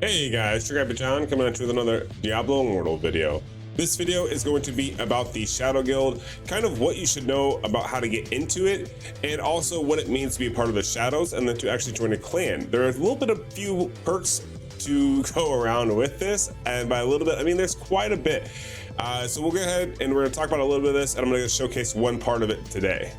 Hey guys, Grandpa John coming at you with another Diablo Immortal video. This video is going to be about the Shadow Guild, kind of what you should know about how to get into it, and also what it means to be a part of the Shadows and then to actually join a clan. There are a little bit of few perks to go around with this, and by a little bit, I mean there's quite a bit. So we'll go ahead and we're going to talk about a little bit of this, and I'm going to showcase one part of it today.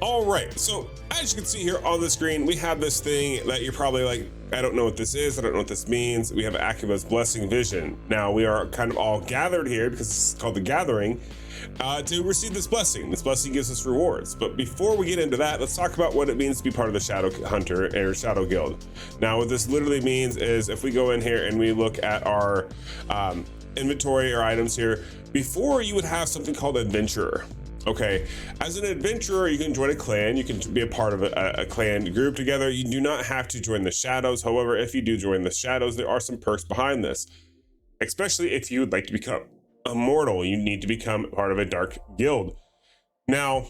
All right, so as you can see here on the screen, we have this thing that you're probably like, I don't know what this is, I don't know what this means. We have Akiba's Blessing Vision. Now we are kind of all gathered here because it's called the Gathering to receive this blessing. This blessing gives us rewards. But before we get into that, let's talk about what it means to be part of the Shadow Hunter or Shadow Guild. Now what this literally means is if we go in here and we look at our inventory or items here, before you would have something called Adventurer. Okay, as an adventurer, you can join a clan, you can be a part of a clan group together. You do not have to join the Shadows. However, if you do join the Shadows, there are some perks behind this. Especially if you would like to become immortal, you need to become part of a dark guild. Now,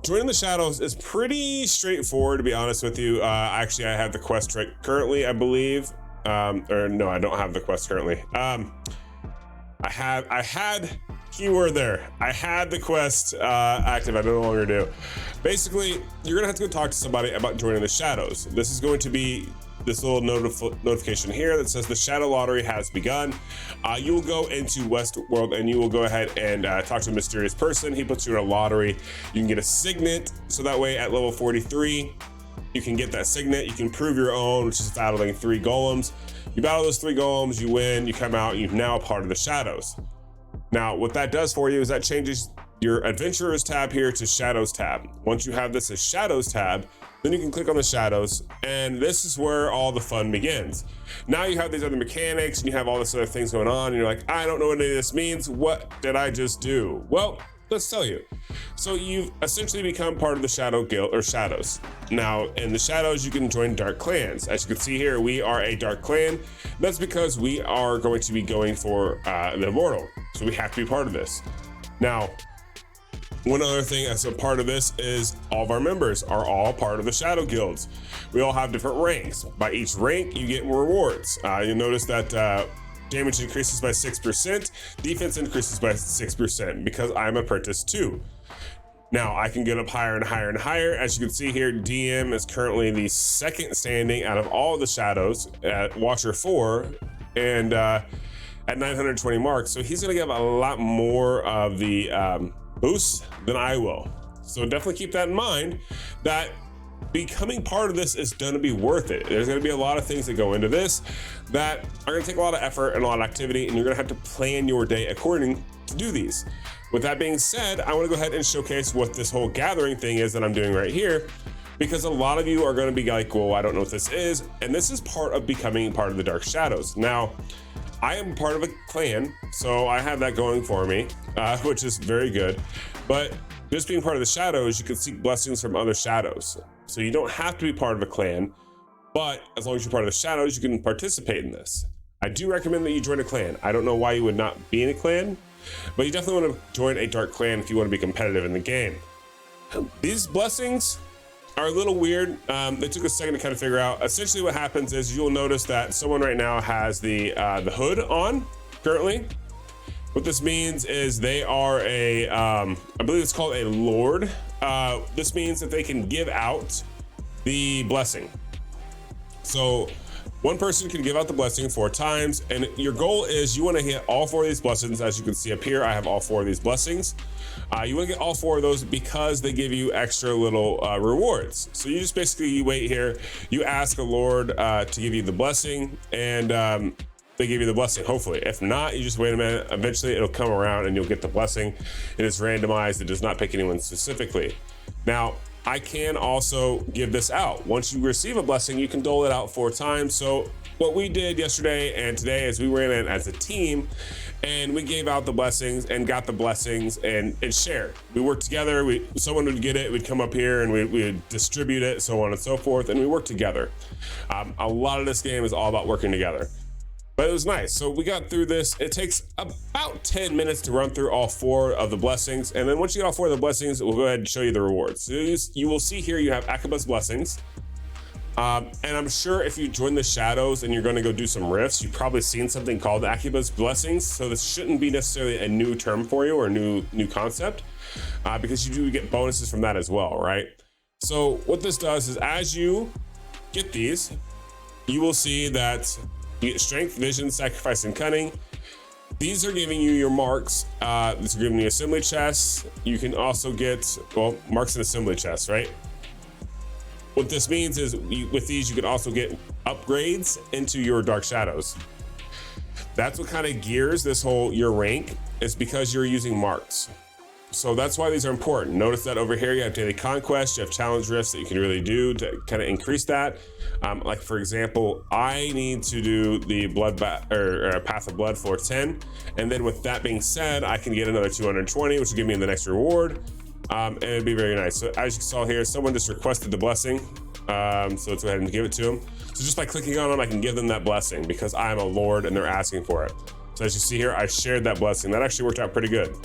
joining the Shadows is pretty straightforward, to be honest with you. Actually, I have the quest right currently, I believe. Or no, I don't have the quest currently. I had keyword there. I had the quest active. I no longer do. Basically, you're gonna have to go talk to somebody about joining the Shadows. This is going to be this little notification here that says the Shadow Lottery has begun. You will go into Westworld and you will go ahead and talk to a mysterious person. He puts you in a lottery. You can get a signet, so that way at level 43, you can get that signet. You can prove your own, which is battling 3 golems. You battle those 3 golems, you win, you come out, and you're now a part of the Shadows. Now, what that does for you is that changes your Adventurers tab here to Shadows tab. Once you have this as Shadows tab, then you can click on the Shadows, and this is where all the fun begins. Now you have these other mechanics, and you have all this other things going on, and you're like, I don't know what any of this means. What did I just do? Well, let's tell you. So you've essentially become part of the Shadow Guild or Shadows. Now in the Shadows, you can join dark clans. As you can see here, we are a dark clan. That's because we are going to be going for the Immortal. So we have to be part of this. Now, one other thing as a part of this is all of our members are all part of the Shadow Guilds. We all have different ranks. By each rank, you get rewards. You'll notice that damage increases by 6%, defense increases by 6% because I'm Apprentice 2. Now I can get up higher and higher and higher. As you can see here, DM is currently the second standing out of all the Shadows at Watcher 4 and at 920 marks. So he's gonna get a lot more of the boosts than I will. So definitely keep that in mind, that becoming part of this is going to be worth it. There's going to be a lot of things that go into this that are going to take a lot of effort and a lot of activity, and you're going to have to plan your day according to do these. With that being said, I want to go ahead and showcase what this whole gathering thing is that I'm doing right here, because a lot of you are going to be like, well, I don't know what this is. And this is part of becoming part of the Dark Shadows. Now, I am part of a clan, so I have that going for me, which is very good. But just being part of the Shadows, you can seek blessings from other Shadows. So you don't have to be part of a clan, but as long as you're part of the Shadows, you can participate in this. I do recommend that you join a clan. I don't know why you would not be in a clan, but you definitely want to join a dark clan if you want to be competitive in the game. These blessings are a little weird. They took a second to kind of figure out. Essentially what happens is you'll notice that someone right now has the hood on currently. What this means is they are a, I believe it's called a Lord. This means that they can give out the blessing. So one person can give out the blessing 4 times, and your goal is you want to hit all 4 of these blessings. As you can see up here, I have all 4 of these blessings. You want to get all 4 of those because they give you extra little rewards. So you just basically wait here, you ask a Lord to give you the blessing, and they give you the blessing, hopefully. If not, you just wait a minute. Eventually it'll come around and you'll get the blessing. It is randomized. It does not pick anyone specifically. Now, I can also give this out. Once you receive a blessing, you can dole it out 4 times. So what we did yesterday and today is we ran in as a team and we gave out the blessings and got the blessings and shared. We worked together. Someone would get it, we'd come up here and we would distribute it, so on and so forth, and we worked together. A lot of this game is all about working together. But it was nice. So we got through this. It takes about 10 minutes to run through all 4 of the blessings. And then once you get all 4 of the blessings, we'll go ahead and show you the rewards. So you will see here, you have Akabas blessings. And I'm sure if you join the shadows and you're going to go do some rifts, you've probably seen something called Akabas blessings. So this shouldn't be necessarily a new term for you or a new concept, because you do get bonuses from that as well, right? So what this does is as you get these, you will see that you get strength, vision, sacrifice, and cunning. These are giving you your marks. These are giving you assembly chests. You can also get, well, marks and assembly chests, right? What this means is with these, you can also get upgrades into your dark shadows. That's what kind of gears this whole your rank, is because you're using marks. So that's why these are important. Notice that over here, you have daily conquest, you have challenge rifts that you can really do to kind of increase that. Like for example, I need to do the Path of Blood floor 10. And then with that being said, I can get another 220, which will give me the next reward. And it'd be very nice. So as you saw here, someone just requested the blessing. So let's go ahead and give it to them. So just by clicking on them, I can give them that blessing because I'm a lord and they're asking for it. So as you see here, I shared that blessing. That actually worked out pretty good.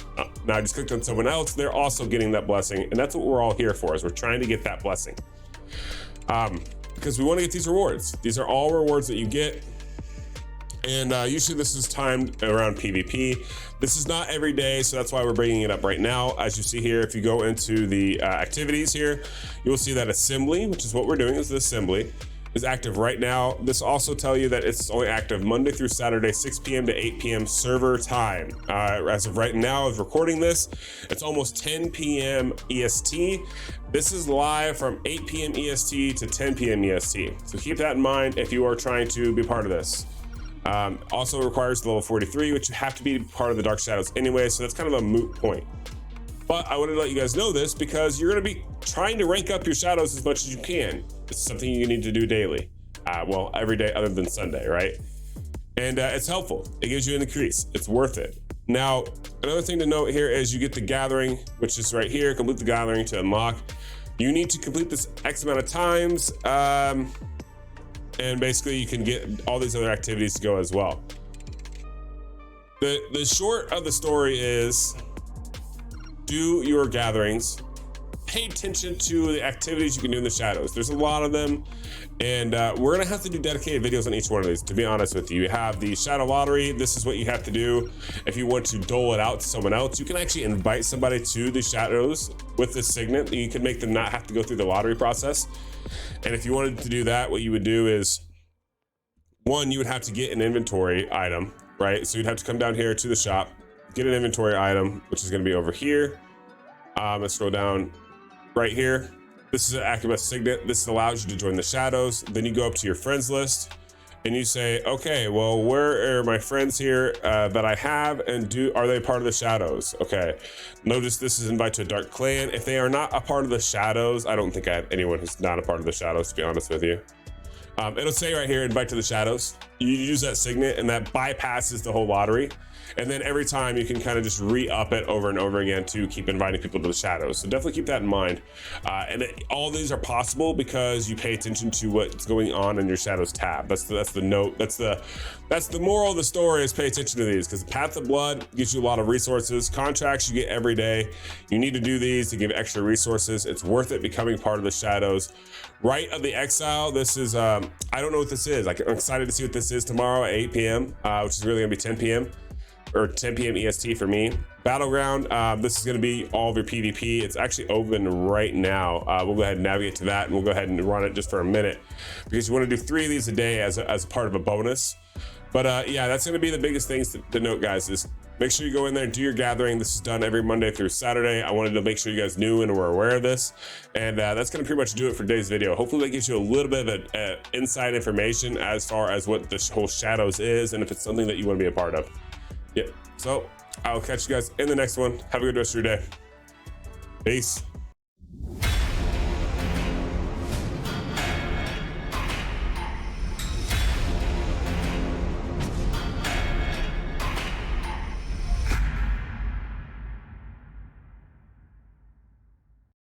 Now I just clicked on someone else. They're also getting that blessing. And that's what we're all here for, is we're trying to get that blessing. Because we want to get these rewards. These are all rewards that you get. And usually this is timed around PvP. This is not every day, so that's why we're bringing it up right now. As you see here, if you go into the activities here, you will see that assembly, which is what we're doing, is the assembly, is active right now. This also tell you that it's only active Monday through Saturday, 6 p.m. to 8 p.m. server time. As of right now, of recording this, it's almost 10 p.m. EST. This is live from 8 p.m. EST to 10 p.m. EST. So keep that in mind if you are trying to be part of this. Also requires level 43, which you have to be part of the Dark Shadows anyway, so that's kind of a moot point. But I wanted to let you guys know this because you're going to be trying to rank up your shadows as much as you can. It's something you need to do daily. Well, every day other than Sunday, right? And it's helpful. It gives you an increase. It's worth it. Now, another thing to note here is you get the gathering, which is right here. Complete the gathering to unlock. You need to complete this X amount of times. And basically you can get all these other activities to go as well. The short of the story is do your gatherings, pay attention to the activities you can do in the shadows. There's a lot of them, and we're gonna have to do dedicated videos on each one of these, to be honest with you. You have the shadow lottery. This is what you have to do. If you want to dole it out to someone else, you can actually invite somebody to the shadows with this signet. You can make them not have to go through the lottery process. And if you wanted to do that, what you would do is, one, you would have to get an inventory item, right? So you'd have to come down here to the shop, get an inventory item, which is going to be over here. Let's scroll down right here. This is an Akabas signet. This allows you to join the shadows. Then you go up to your friends list and you say, okay, well, where are my friends here that I have, and are they part of the shadows? Okay, notice this is invite to a dark clan. If they are not a part of the shadows, I don't think I have anyone who's not a part of the shadows, to be honest with you. It'll say right here, invite to the shadows. You use that signet and that bypasses the whole lottery. And then every time you can kind of just re-up it over and over again to keep inviting people to the shadows. So definitely keep that in mind. All these are possible because you pay attention to what's going on in your shadows tab. That's the note. That's the moral of the story, is pay attention to these, because Path of Blood gives you a lot of resources. Contracts you get every day. You need to do these to give extra resources. It's worth it becoming part of the shadows. Rite of the Exile. This is, I don't know what this is. I'm excited to see what this is tomorrow at 8 p.m., which is really gonna be 10 p.m. or 10 p.m. EST for me. Battleground, this is gonna be all of your PvP. It's actually open right now. We'll go ahead and navigate to that, and we'll go ahead and run it just for a minute, because you wanna do 3 of these a day as a part of a bonus. But yeah, that's gonna be the biggest things to note, guys, is make sure you go in there and do your gathering. This is done every Monday through Saturday. I wanted to make sure you guys knew and were aware of this. And that's gonna pretty much do it for today's video. Hopefully that gives you a little bit of inside information as far as what the whole shadows is, and if it's something that you wanna be a part of. Yeah, so I'll catch you guys in the next one. Have a good rest of your day. Peace.